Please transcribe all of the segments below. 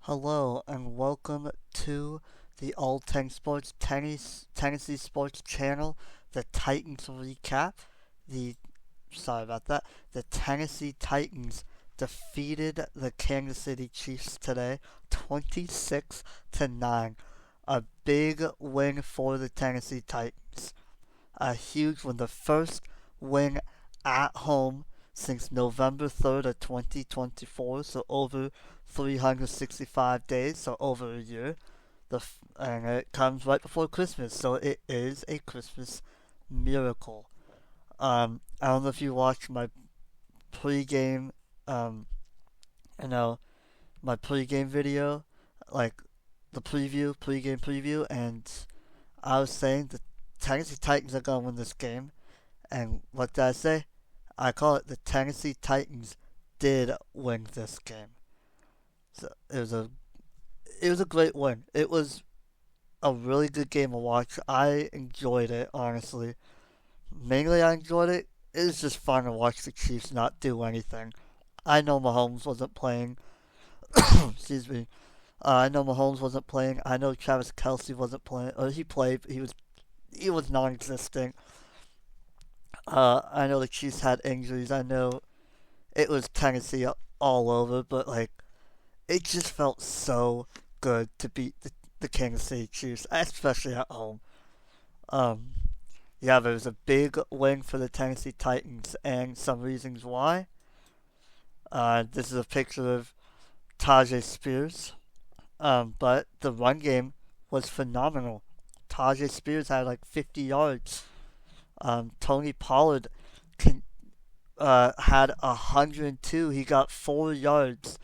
Hello and welcome to the AllTenSports Tennessee Sports Channel, the Titans recap. The sorry about that. The Tennessee Titans defeated the Kansas City Chiefs today, 26-9. A big win for the Tennessee Titans. A huge one, the first win at home since November 3rd of 2024, so over 365 days, so over a year. And it comes right before Christmas, so it is a Christmas miracle. I don't know if you watched my pregame, um, you know, my pregame video, like the pregame preview, and I was saying the Tennessee Titans are gonna win this game. And what did I say? I call it the Tennessee Titans did win this game. So it was a great win. It was a really good game to watch. I enjoyed it, honestly. Mainly I enjoyed it. It was just fun to watch the Chiefs not do anything. I know Mahomes wasn't playing. Excuse me. I know Mahomes wasn't playing. I know Travis Kelsey wasn't playing. Or he played. But he was non-existent. I know the Chiefs had injuries. I know it was Tennessee all over, but like it just felt so good to beat the Kansas City Chiefs, especially at home. Um, yeah, there was a big win for the Tennessee Titans, and some reasons why. This is a picture of Tajay Spears, but the run game was phenomenal. Tajay Spears had like 50 yards. Tony Pollard can, had 102. He got 4 yards.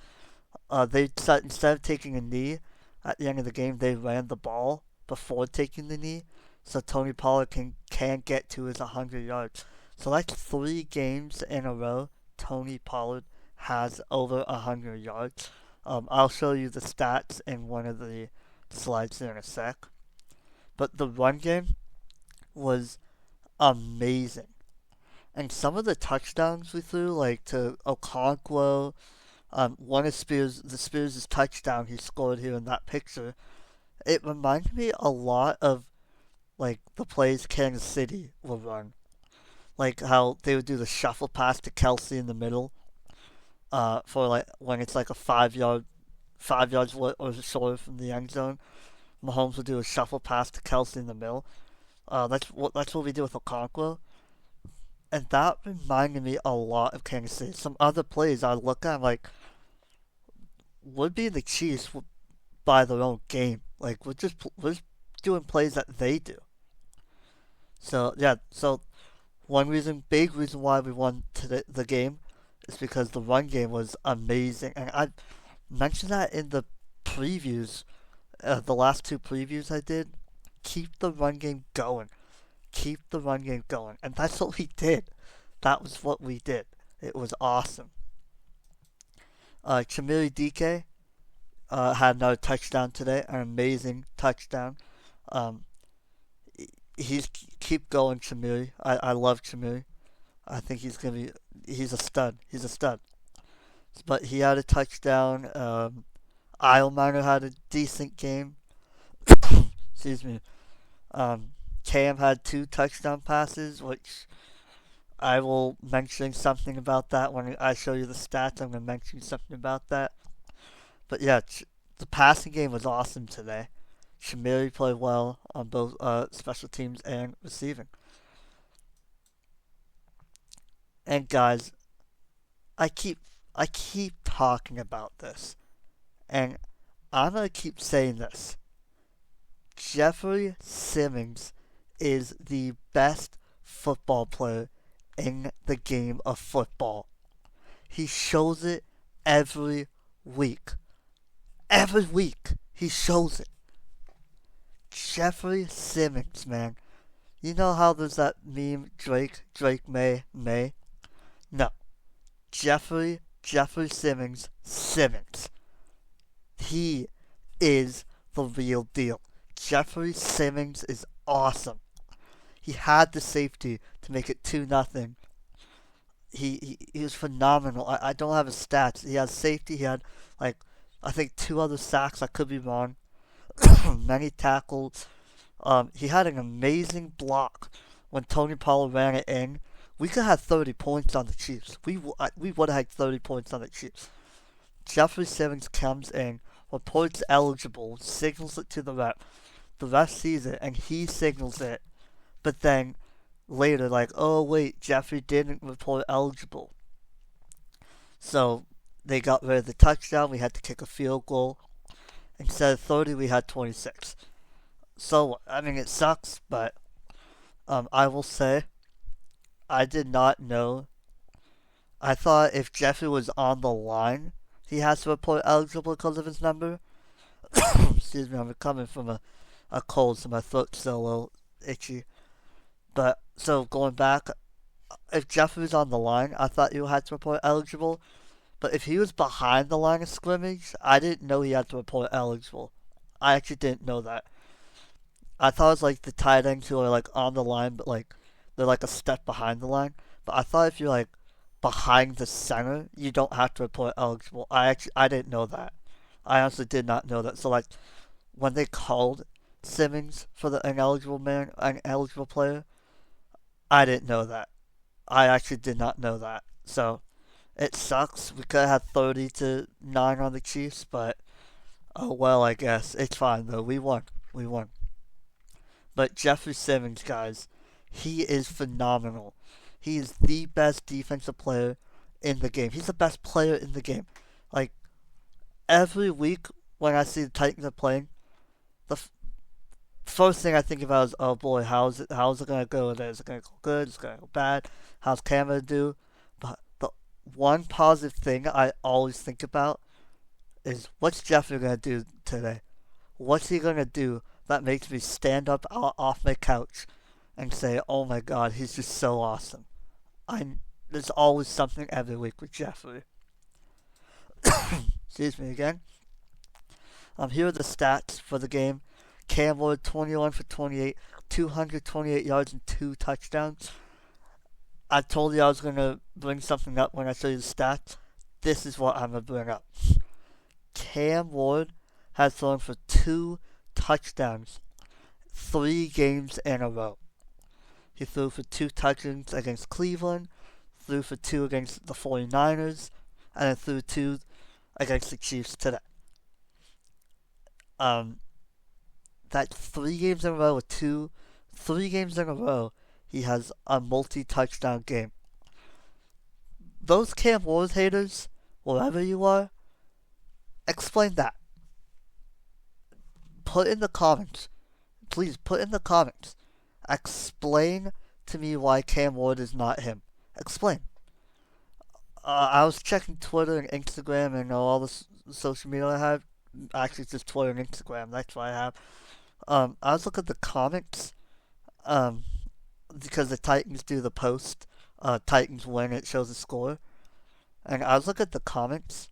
Instead of taking a knee at the end of the game, they ran the ball before taking the knee, so Tony Pollard can get to his 100 yards. So that's 3 games in a row. Tony Pollard has over 100 yards. I'll show you the stats in one of the slides here in a sec. But the run game was amazing. And some of the touchdowns we threw, like to Okonkwo, one of Spears' touchdown he scored here in that picture, it reminded me a lot of like the plays Kansas City will run, like how they would do the shuffle pass to Kelsey in the middle, for like when it's like a 5 yards or shorter from the end zone. Mahomes would do a shuffle pass to Kelsey in the middle. That's what we did with Okonkwo, and that reminded me a lot of Kansas City. Some other plays I look at like would be the Chiefs by their own game. Like we're just doing plays that they do. So yeah, so big reason why we won the game is because the run game was amazing, and I mentioned that in the previews, the last 2 previews I did. Keep the run game going. Keep the run game going, and that's what we did. That was what we did. It was awesome. Chamili DK had another touchdown today, an amazing touchdown. Um, he's keep going, Chamili. I love Chamili. I think he's a stud. He's a stud. But he had a touchdown. Isleminer had a decent game. Excuse me. Um, Cam had 2 touchdown passes, which I will mention something about that when I show you the stats. I'm going to mention something about that. But yeah, the passing game was awesome today. Shamiri played well on both special teams and receiving. And guys, I keep I keep talking about this, and I'm gonna keep saying this. Jeffrey Simmons is the best football player in the game of football. He shows it every week. Every week he shows it. Jeffrey Simmons, man. You know how there's that meme, Drake May? No. Jeffrey Simmons. He is the real deal. Jeffrey Simmons is awesome. He had the safety to make it 2-0. He was phenomenal. I don't have his stats. He had safety. He had like I think 2 other sacks. I could be wrong. Many tackles. He had an amazing block when Tony Pollard ran it in. We could have 30 points on the Chiefs. We would have had 30 points on the Chiefs. Jeffrey Simmons comes in, reports eligible, signals it to the ref. The ref sees it and he signals it, but then later, like, oh wait, Jeffrey didn't report eligible. So they got rid of the touchdown. We had to kick a field goal. Instead of 30, we had 26. So, I mean, it sucks, but I will say, I did not know. I thought if Jeffrey was on the line, he has to report eligible because of his number. Excuse me, I'm recovering from a cold, so my throat's still a little itchy. But, so going back, if Jeffrey was on the line, I thought you had to report eligible. But if he was behind the line of scrimmage, I didn't know he had to report eligible. I actually didn't know that. I thought it was like the tight ends who are like on the line, but like they're like a step behind the line. But I thought if you're like behind the center, you don't have to report eligible. I didn't know that. I honestly did not know that. So like when they called Simmons for the ineligible player, I didn't know that. I actually did not know that. So it sucks. We could have had 30-9 on the Chiefs, but oh well, I guess it's fine though. We won. We won. But Jeffrey Simmons, guys, he is phenomenal. He is the best defensive player in the game. He's the best player in the game. Like, every week when I see the Titans are playing, the first thing I think about is, oh boy, how's it going to go? Is it going to go good? Is it going to go bad? How's Cam going to do? But the one positive thing I always think about is, what's Jeffrey going to do today? What's he going to do that makes me stand up off my couch and say, oh my god, he's just so awesome. There's always something every week with Jeffrey. Excuse me again. Here are the stats for the game. Cam Ward, 21 for 28, 228 yards and 2 touchdowns. I told you I was going to bring something up when I show you the stats. This is what I'm going to bring up. Cam Ward has thrown for 2 touchdowns 3 games in a row. He threw for 2 touchdowns against Cleveland, threw for 2 against the 49ers, and then threw 2 against the Chiefs today. That's 3 games in a row with 3 games in a row, he has a multi-touchdown game. Those Cam Ward haters, wherever you are, explain that. Put in the comments. Please put in the comments. Explain to me why Cam Ward is not him. Explain. I was checking Twitter and Instagram and all the social media I have. Actually, it's just Twitter and Instagram. That's what I have. I was looking at the comments. Because the Titans do the post. Titans win, it shows the score. And I was looking at the comments.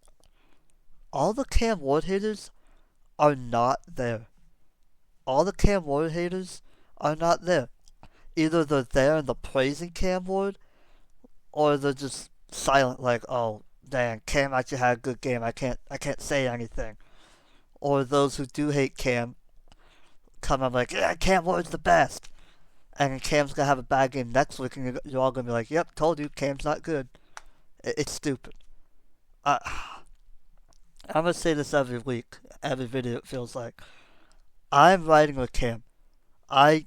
All the Cam Ward haters are not there. All the Cam Ward haters are not there. Either they're there and they're praising Cam Ward, or they're just silent, like, oh, dang, Cam actually had a good game. I can't say anything. Or those who do hate Cam come up like, yeah, Cam Ward's the best. And then Cam's gonna have a bad game next week, and you're all gonna be like, yep, told you, Cam's not good. It's stupid. I'm gonna say this every week, every video, it feels like. I'm riding with Cam. I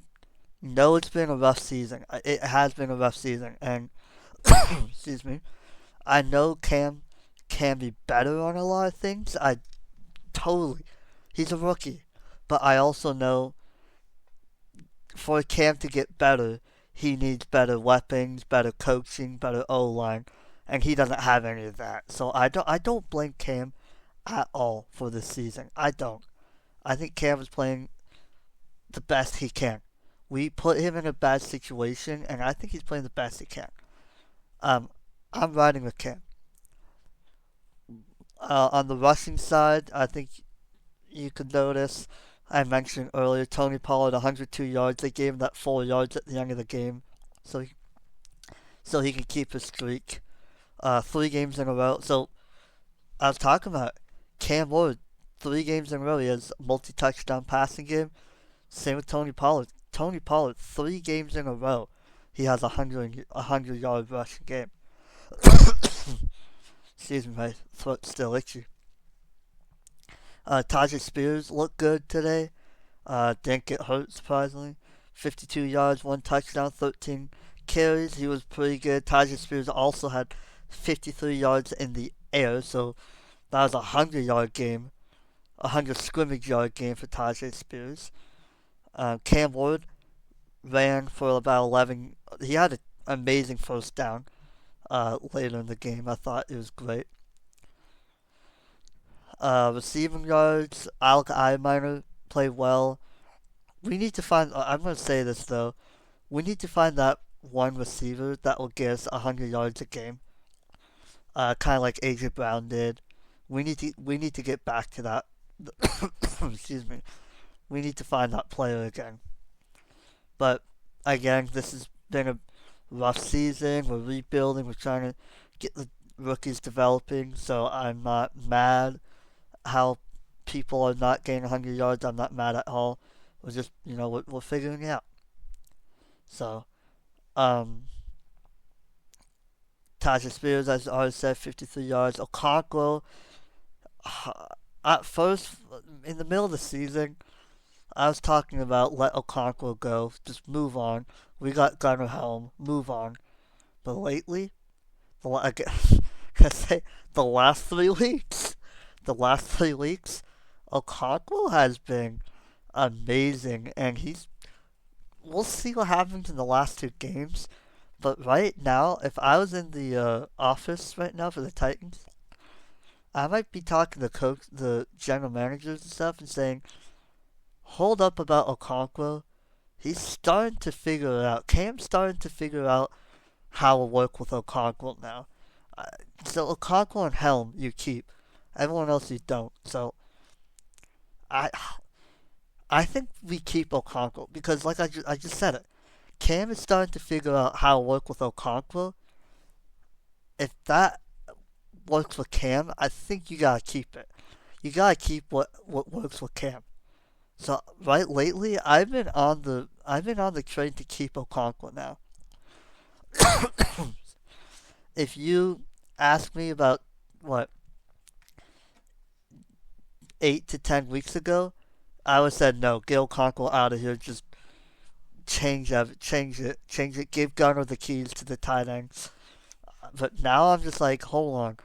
know it's been a rough season. It has been a rough season, and excuse me. I know Cam can be better on a lot of things. He's a rookie, but I also know for Cam to get better, he needs better weapons, better coaching, better O-line, and he doesn't have any of that. So I don't blame Cam at all for this season. I don't. I think Cam is playing the best he can. We put him in a bad situation, and I think he's playing the best he can. I'm riding with Cam. On the rushing side, I think you could notice, I mentioned earlier, Tony Pollard 102 yards. They gave him that 4 yards at the end of the game, so he can keep his streak. 3 games in a row. So I was talking about Cam Ward, 3 games in a row, he has a multi-touchdown passing game. Same with Tony Pollard. Tony Pollard, 3 games in a row, he has a 100 yard rushing game. Excuse me, my throat's still itchy. Tajay Spears looked good today. Didn't get hurt, surprisingly. 52 yards, 1 touchdown, 13 carries. He was pretty good. Tajay Spears also had 53 yards in the air, so that was a 100 yard game, a 100 scrimmage yard game for Tajay Spears. Cam Ward ran for about 11. He had an amazing first down later in the game. I thought it was great. Receiving yards, Alec Eyeminer played well. We need to find. I'm going to say this though. We need to find that one receiver that will get us 100 yards a game. Kind of like AJ Brown did. We need to get back to that. Excuse me. We need to find that player again. But again, this has been a rough season. We're rebuilding. We're trying to get the rookies developing. So I'm not mad how people are not getting 100 yards. I'm not mad at all. We're just, we're figuring it out. So, Tasha Spears, as I already said, 53 yards. Okonkwo, at first, in the middle of the season, I was talking about let Okonkwo go, just move on. We got Gunnar Helm, move on. But lately, can I say, the last 3 weeks, Okonkwo has been amazing, and we'll see what happens in the last 2 games. But right now, if I was in the office right now for the Titans, I might be talking to the general managers and stuff, and saying, "Hold up about Okonkwo. He's starting to figure it out. Cam's starting to figure out how to work with Okonkwo now. So Okonkwo and Helm you keep, everyone else you don't. So I I think we keep Okonkwo because, like I just said it, Cam is starting to figure out how to work with Okonkwo. If that works with Cam, I think you gotta keep it. You gotta keep what works with Cam. So right lately, I've been on the train to keep Okonkwo now. If you ask me about what 8 to 10 weeks ago, I would have said no. Get Okonkwo out of here. Just change it. Give Gunner the keys to the tight ends. But now I'm just like, hold on.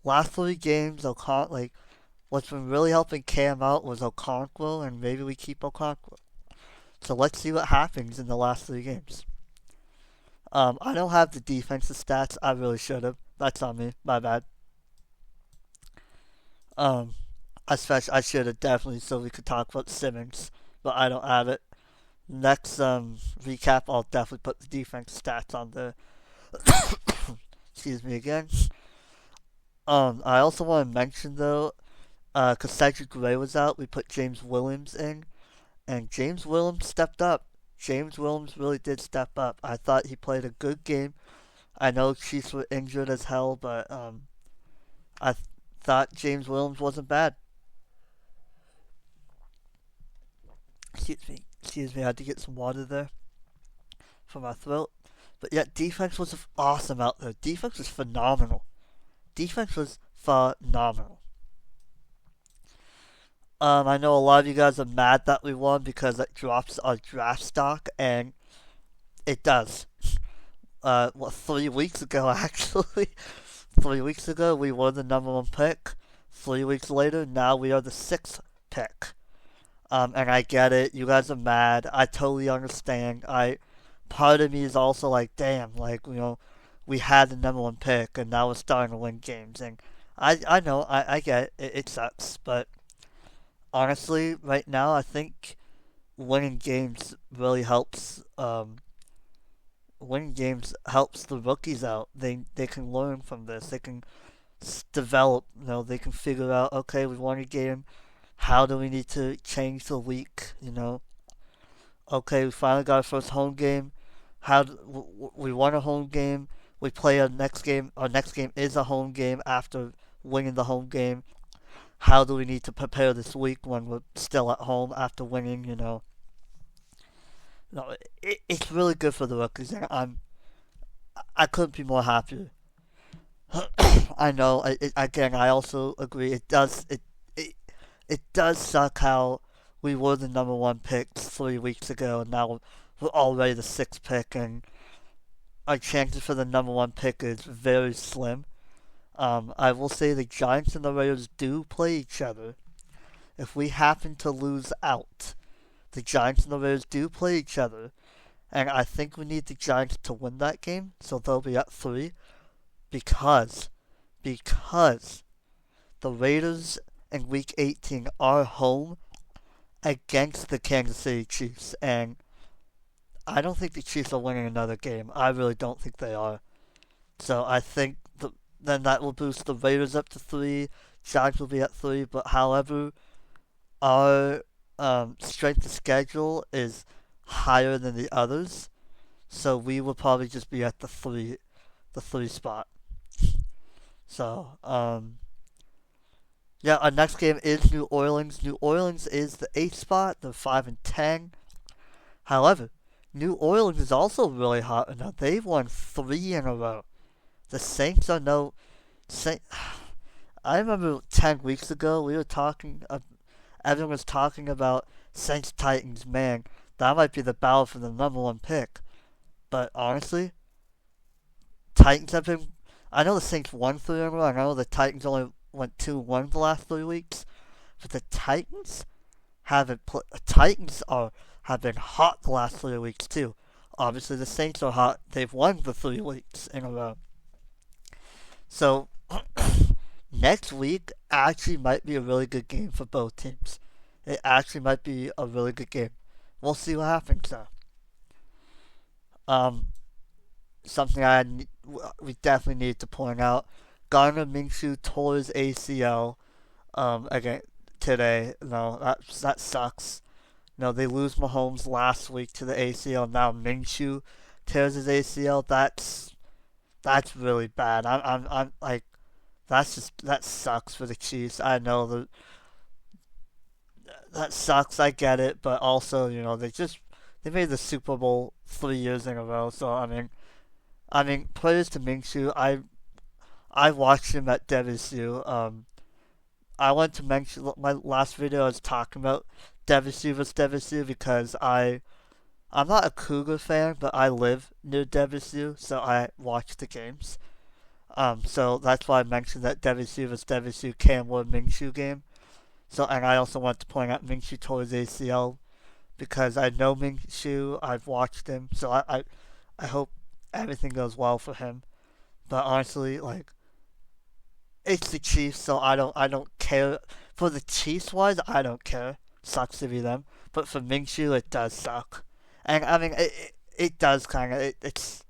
Last 3 games, what's been really helping Cam out was Okonkwo, and maybe we keep Okonkwo. So let's see what happens in the last 3 games. I don't have the defensive stats. I really should have. That's on me. My bad. Um, Especially I should have definitely so we could talk about Simmons, but I don't have it. Next recap, I'll definitely put the defense stats on the. Excuse me again. I also want to mention though, because Cedric Gray was out, we put James Williams in, and James Williams stepped up. James Williams really did step up. I thought he played a good game. I know Chiefs were injured as hell, but I thought James Williams wasn't bad. Excuse me, I had to get some water there for my throat. But yeah, defense was awesome out there. Defense was phenomenal. Defense was phenomenal. I know a lot of you guys are mad that we won because it drops our draft stock, and it does. 3 weeks ago, actually. 3 weeks ago, we were the #1 pick. 3 weeks later, now we are the 6th pick. And I get it. You guys are mad. I totally understand. Part of me is also like, damn, we had the #1 pick, and now we're starting to win games. And I know, I get it. It sucks, but honestly, right now, I think winning games really helps. Winning games helps the rookies out. They can learn from this. They can develop. They can figure out. Okay, we won a game. How do we need to change the week? Okay, we finally got our first home game. We won a home game? We play our next game. Our next game is a home game after winning the home game. how do we need to prepare this week when we're still at home after winning, No, it's really good for the rookies, and I couldn't be more happy. I know. Again, I also agree. It it does suck how we were the number one pick 3 weeks ago, and now we're already the sixth pick, and our chances for the number one pick is very slim. I will say the Giants and the Raiders do play each other. If we happen to lose out, the Giants and the Raiders do play each other, and I think we need the Giants to win that game, so they'll be at 3, because because the Raiders in Week 18 are home against the Kansas City Chiefs, and I don't think the Chiefs are winning another game. I really don't think they are. So I think then that will boost the Raiders up to 3. Giants will be at 3, but however, our strength of schedule is higher than the others, so we will probably just be at the three spot. So yeah, our next game is New Orleans. New Orleans is the 8th spot. They're 5-10. However, New Orleans is also really hot now. They've won 3 in a row. The Saints are no Saint. I remember 10 weeks ago we were talking. Everyone was talking about Saints Titans. Man, that might be the battle for the number one pick. But honestly, Titans have been. I know the Saints won 3 in a row. I know the Titans only went 2-1 the last 3 weeks. But the Titans haven't. Titans have been hot the last 3 weeks too. Obviously, the Saints are hot. They've won the 3 weeks in a row. So next week actually might be a really good game for both teams. It actually might be a really good game. We'll see what happens though. Um, Something we definitely need to point out: Gardner Minshew tore his ACL again today. No, that sucks. No, they lose Mahomes last week to the ACL. Now Minshew tears his ACL. That's really bad. I'm like, that sucks for the Chiefs. I know that sucks. I get it, but also they made the Super Bowl 3 years in a row. So I mean, players to Minshew. I watched him at WSU. I want to mention my last video. I was talking about WSU vs WSU because I'm not a Cougar fan, but I live near WSU, so I watch the games. So that's why I mentioned that WSU vs WSU Cam Ward Minshew game. So, and I also want to point out Minshew tore his ACL because I know Minshew. I've watched him, so I hope everything goes well for him. But honestly, like, it's the Chiefs, so I don't care. For the Chiefs wise, I don't care. Sucks to be them, but for Minshew, it does suck. And I mean, it does kind of. It's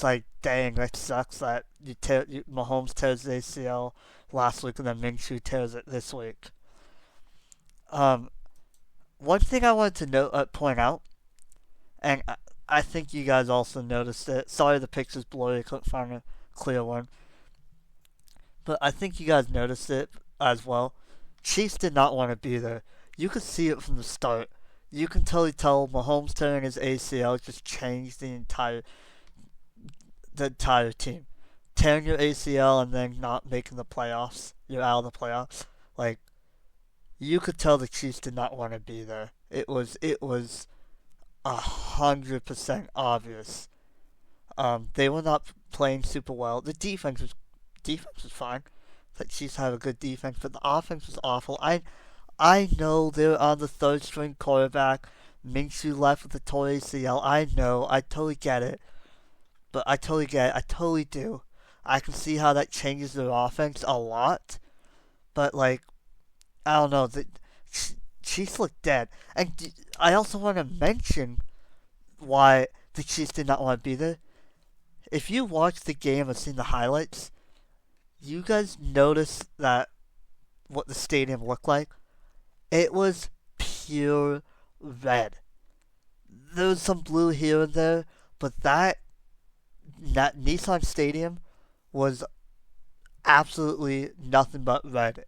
like, dang, that sucks that Mahomes tears the ACL last week and then Minshew tears it this week. Um, One thing I wanted to point out, and I think you guys also noticed it. Sorry, the picture's blurry. I couldn't find a clear one, but I think you guys noticed it as well. Chiefs did not want to be there. You could see it from the start. You can totally tell Mahomes tearing his ACL just changed the entire team. Tearing your ACL and then not making the playoffs, you're out of the playoffs. Like, you could tell the Chiefs did not want to be there. It was 100% obvious. They were not playing super well. The defense was fine. The Chiefs had a good defense, but the offense was awful. I know they're on the third string quarterback. Minshew left with a torn ACL. I know. I totally get it. But I totally get it. I totally do. I can see how that changes their offense a lot. But, like, I don't know. The Chiefs look dead. And I also want to mention why the Chiefs did not want to be there. If you watched the game and seen the highlights, you guys noticed that what the stadium looked like? It was pure red. There was some blue here and there, but that Nissan Stadium was absolutely nothing but red.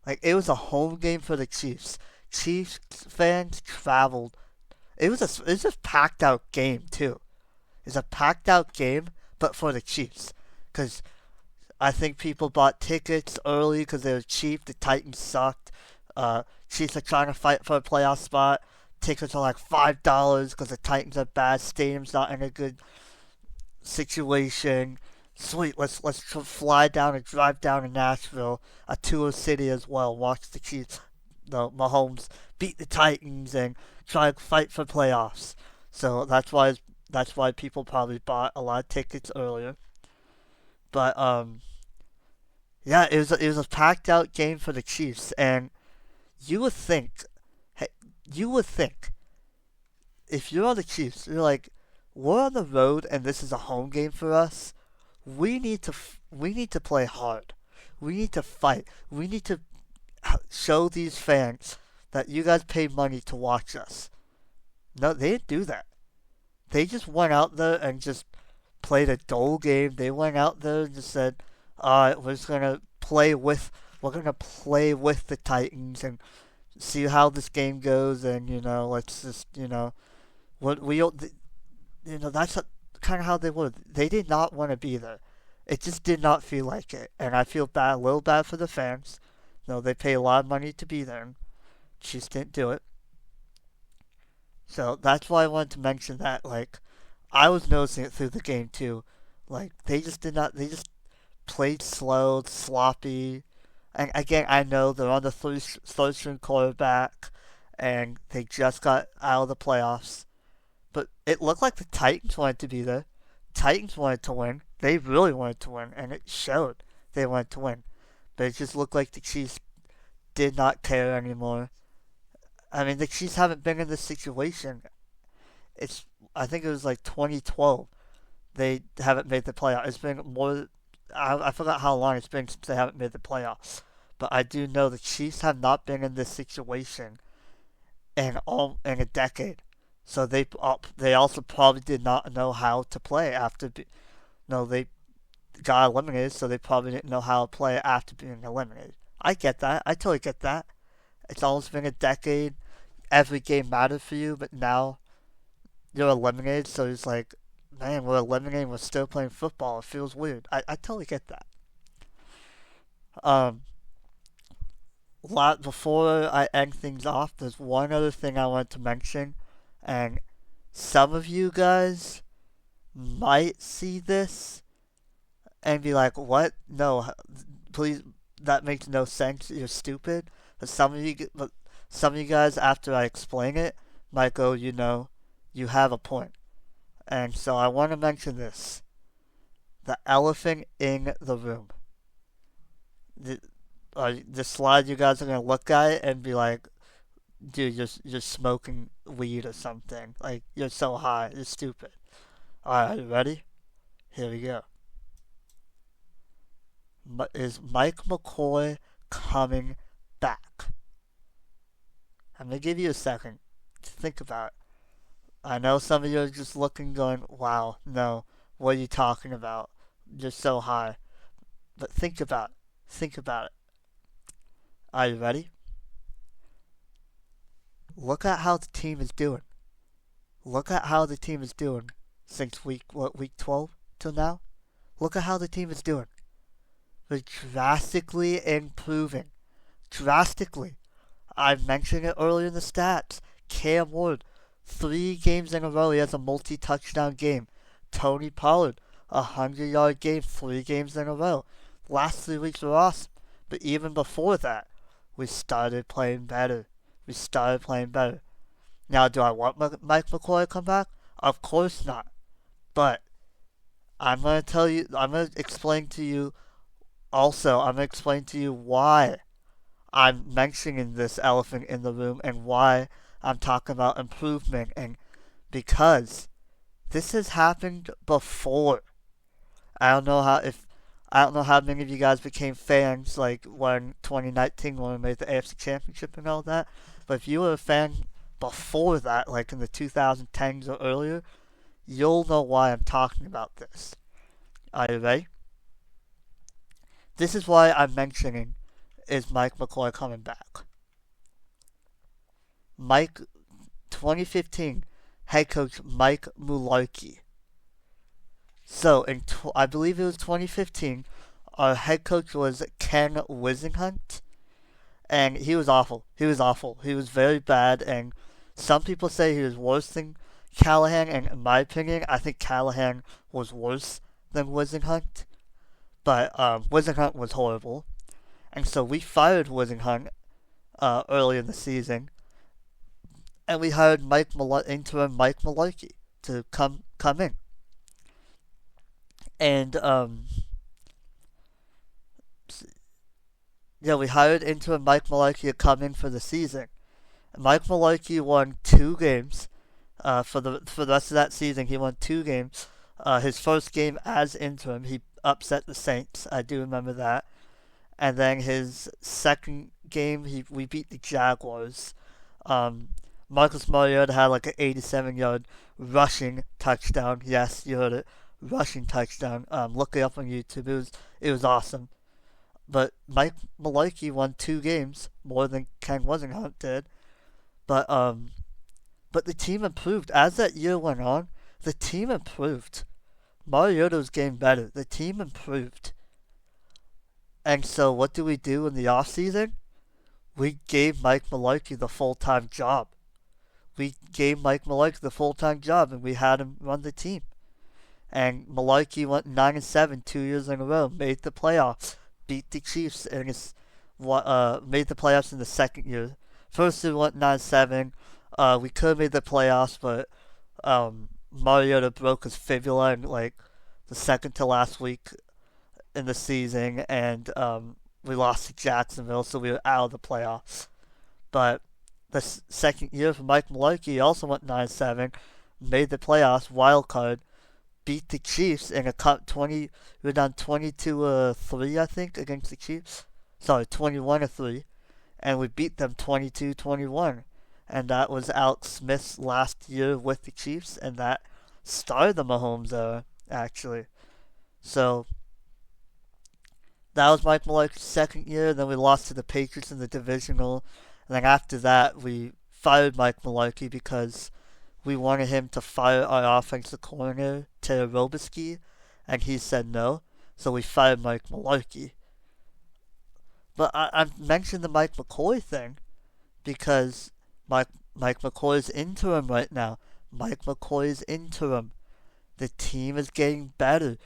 Like, it was a home game for the Chiefs. Chiefs fans traveled. It was a packed out game too. It's a packed out game, but for the Chiefs, because I think people bought tickets early because they were cheap. The Titans sucked. Chiefs are trying to fight for a playoff spot. Tickets are like $5 because the Titans are bad. Stadium's not in a good situation. Sweet, let's fly down and drive down to Nashville, a tour city as well. Watch the Chiefs, no Mahomes beat the Titans and try to fight for playoffs. So that's why people probably bought a lot of tickets earlier. But yeah, it was a packed out game for the Chiefs, and you would think, hey, you would think if you're on the Chiefs, you're like, we're on the road and this is a home game for us. We need to play hard. We need to fight. We need to show these fans that you guys pay money to watch us. No, they didn't do that. They just went out there and just played a dull game. They went out there and just said, "All right, we're gonna play with the Titans and see how this game goes, and let's just what we that's kind of how they were. They did not want to be there. It just did not feel like it, and I feel bad, a little bad for the fans. They pay a lot of money to be there, and Chiefs didn't do it. So that's why I wanted to mention that. Like, I was noticing it through the game too. Like, they just did not. They just played slow, sloppy. And again, I know they're on the third string quarterback, and they just got out of the playoffs. But it looked like the Titans wanted to be there. Titans wanted to win. They really wanted to win, and it showed they wanted to win. But it just looked like the Chiefs did not care anymore. I mean, the Chiefs haven't been in this situation. It's I think it was like 2012. They haven't made the playoff. It's been more. I forgot how long it's been since they haven't made the playoffs. But I do know the Chiefs have not been in this situation in a decade. So they also probably did not know how to play after. No, they got eliminated, so they probably didn't know how to play after being eliminated. I get that. I totally get that. It's almost been a decade. Every game mattered for you, but now you're eliminated, so it's like, man, we're eliminated, we're still playing football. It feels weird. I totally get that. Um, before I end things off, there's one other thing I want to mention, and some of you guys might see this and be like, "What? No, please, that makes no sense. You're stupid." But some of you guys, after I explain it, might go, you have a point. And so I want to mention this: the elephant in the room. The, the slide you guys are gonna look at it and be like, "Dude, you're smoking weed or something. Like, you're so high. You're stupid." All right, you ready? Here we go. Is Mike McCoy coming back? I'm gonna give you a second to think about it. I know some of you are just looking, going, "Wow, no, what are you talking about? You're so high." But think about it. Think about it. Are you ready? Look at how the team is doing. Look at how the team is doing since week 12 till now. Look at how the team is doing. They're drastically improving. Drastically. I mentioned it earlier in the stats. Cam Ward, 3 games in a row, he has a multi-touchdown game. Tony Pollard, 100-yard game, 3 games in a row. Last 3 weeks were awesome. But even before that, we started playing better. Now, do I want Mike McCoy to come back? Of course not. But I'm going to explain to you why I'm mentioning this elephant in the room and why I'm talking about improvement. And because this has happened before. I don't know how many of you guys became fans like when 2019 when we made the AFC Championship and all that. But if you were a fan before that, like in the 2010s or earlier, you'll know why I'm talking about this. Are you ready? This is why I'm mentioning is Mike McCoy coming back. Mike 2015 head coach Mike Mularkey. So I believe it was 2015. Our head coach was Ken Wisenhunt, and he was awful. He was awful. He was very bad, and some people say he was worse than Callahan. And in my opinion, I think Callahan was worse than Wisenhunt. But Wisenhunt was horrible, and so we fired Wisenhunt early in the season, and we hired interim Mike Mularkey to come in. And yeah, we hired interim Mike Mularkey to come in for the season. Mike Mularkey won 2 games. For the rest of that season, he won 2 games. His first game as interim, he upset the Saints. I do remember that. And then his second game, we beat the Jaguars. Marcus Mariota had like an 87-yard rushing touchdown. Yes, you heard it, rushing touchdown. Look it up on YouTube. It was awesome. But Mike Mularkey won 2 games, more than Ken Wisenhunt did. But the team improved as that year went on. The team improved. Mariota was getting better. The team improved. And so what do we do in the offseason? We gave Mike Mularkey the full-time job. We gave Mike Mularkey the full-time job, and we had him run the team. And Mularkey went 9-7 2 years in a row, made the playoffs, beat the Chiefs, and made the playoffs in the second year. First we went 9-7. We could have made the playoffs, but Mariota broke his fibula in like the second to last week in the season, and we lost to Jacksonville, so we were out of the playoffs. But the second year for Mike Mularkey also went 9-7, made the playoffs, wild card, beat the Chiefs in a cut 20. We were down 22-3, I think, against the Chiefs. Sorry, 21-3, and we beat them 22-21. And that was Alex Smith's last year with the Chiefs, and that started the Mahomes era, actually. So that was Mike Mularkey's second year. Then we lost to the Patriots in the divisional. And then after that, we fired Mike Mularkey because we wanted him to fire our offensive coordinator, Terry Robisky, and he said no. So we fired Mike Mularkey. But I mentioned the Mike McCoy thing because Mike McCoy is interim right now. Mike McCoy is interim. The team is getting better.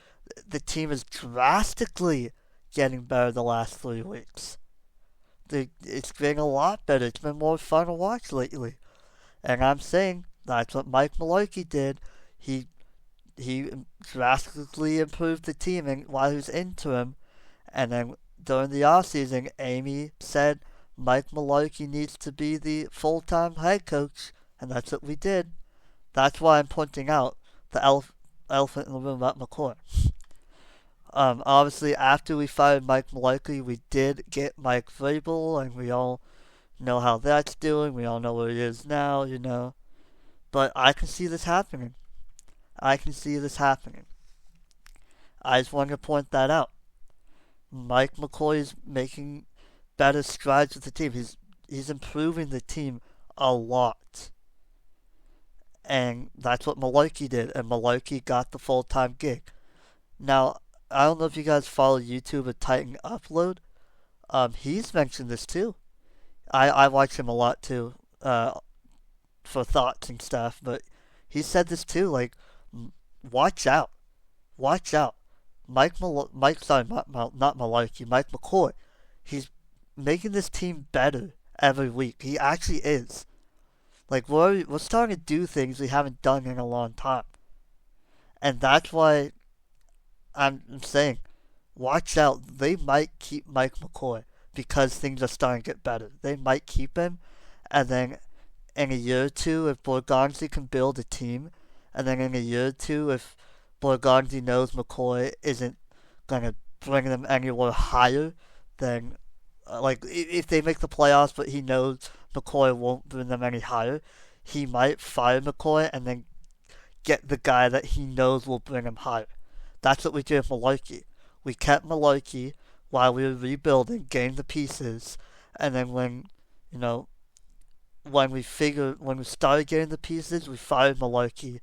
The team is drastically getting better the last 3 weeks. It's getting a lot better. It's been more fun to watch lately. And I'm saying that's what Mike Mularkey did. He drastically improved the team while he was interim. And then during the offseason, Amy said Mike Mularkey needs to be the full-time head coach. And that's what we did. That's why I'm pointing out the elephant in the room about McCoy. Obviously, after we fired Mike Mularkey, we did get Mike Vrabel, and we all know how that's doing. We all know where he is now, you know. But I can see this happening. I just wanted to point that out. Mike McCoy is making better strides with the team. He's improving the team a lot. And that's what Mularkey did, and Mularkey got the full-time gig. Now, I don't know if you guys follow YouTube or Titan Upload. He's mentioned this too. I watch him a lot too, for thoughts and stuff. But he said this too. Like, watch out. Mike McCoy. He's making this team better every week. He actually is. Like, we're starting to do things we haven't done in a long time, and that's why I'm saying, watch out. They might keep Mike McCoy because things are starting to get better. They might keep him, and then in a year or two, if Borgonzi can build a team, and then in a year or two, if Borgonzi knows McCoy isn't going to bring them anywhere higher, then, like, if they make the playoffs, but he knows McCoy won't bring them any higher, he might fire McCoy and then get the guy that he knows will bring him higher. That's what we did with Mularkey. We kept Mularkey. while we were rebuilding, getting the pieces, and then you know, when we started getting the pieces, we fired Malarkey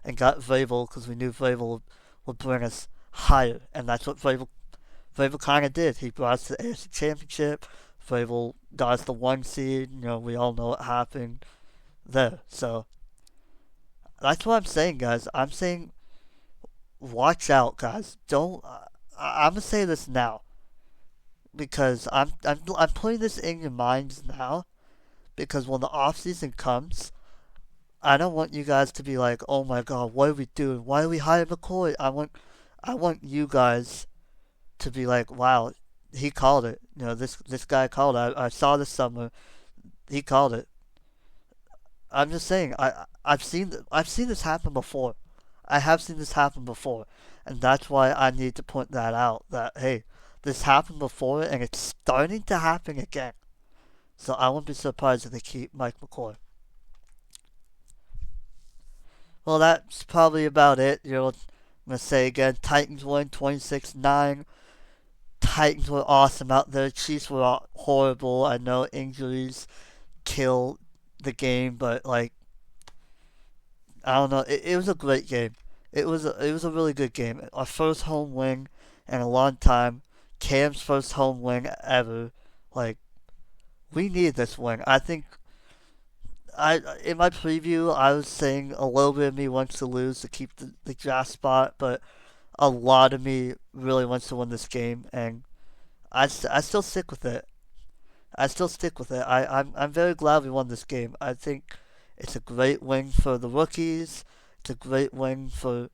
and got Vrabel because we knew Vrabel would bring us higher, and that's what Vrabel kind of did. He brought us to the AFC Championship. Vrabel got us the 1 seed. We all know what happened there. So that's what I'm saying, guys. I'm saying watch out, guys. Don't. I'm gonna say this now because I'm putting this in your minds now because when the off season comes, I don't want you guys to be like, oh my god, what are we doing? Why are we hiring McCoy? I want you guys to be like, wow, he called it. This guy called it. I saw this summer. He called it. I'm just saying. I've seen this happen before. I have seen this happen before, and that's why I need to point that out. That hey, this happened before, and it's starting to happen again. So I won't be surprised if they keep Mike McCoy. Well, that's probably about it. I'm gonna say again, Titans win 26-9. Titans were awesome out there. Chiefs were horrible. I know injuries kill the game, but like I don't know. It was a great game. It was a really good game. Our first home win in a long time. Cam's first home win ever. Like we need this win. I think I in my preview I was saying a little bit of me wants to lose to keep the draft spot, but a lot of me really wants to win this game, and I still stick with it. I still stick with it. I'm very glad we won this game. I think it's a great win for the rookies. It's a great win for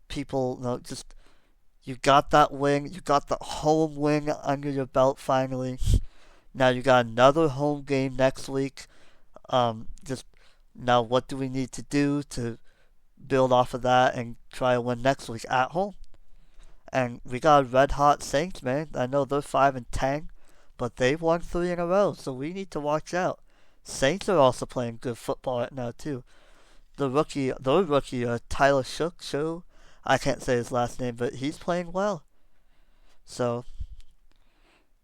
people. Just you got that win. You got the home win under your belt finally. Now you got another home game next week. Just now, what do we need to do to build off of that and try to win next week at home? And we got red hot Saints, man. I know they're 5-10, but they've won 3 in a row, so we need to watch out. Saints are also playing good football right now too. The rookie, Tyler Show, I can't say his last name, but he's playing well. So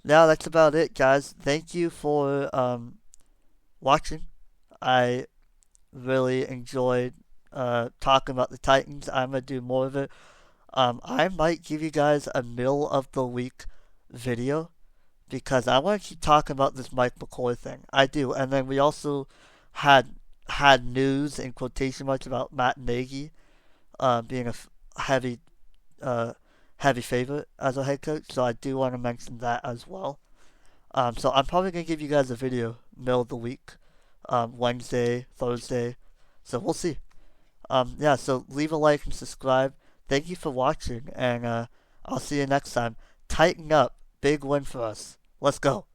now that's about it, guys. Thank you for watching. I really enjoyed talking about the Titans. I'm gonna do more of it. I might give you guys a middle of the week video because I want to keep talking about this Mike McCoy thing. I do, and then we also had news in quotation marks about Matt Nagy being a heavy uh, heavy favorite as a head coach. So I do want to mention that as well. So I'm probably gonna give you guys a video middle of the week, Wednesday, Thursday. So we'll see. Yeah. So leave a like and subscribe. Thank you for watching, and I'll see you next time. Tighten up. Big win for us. Let's go.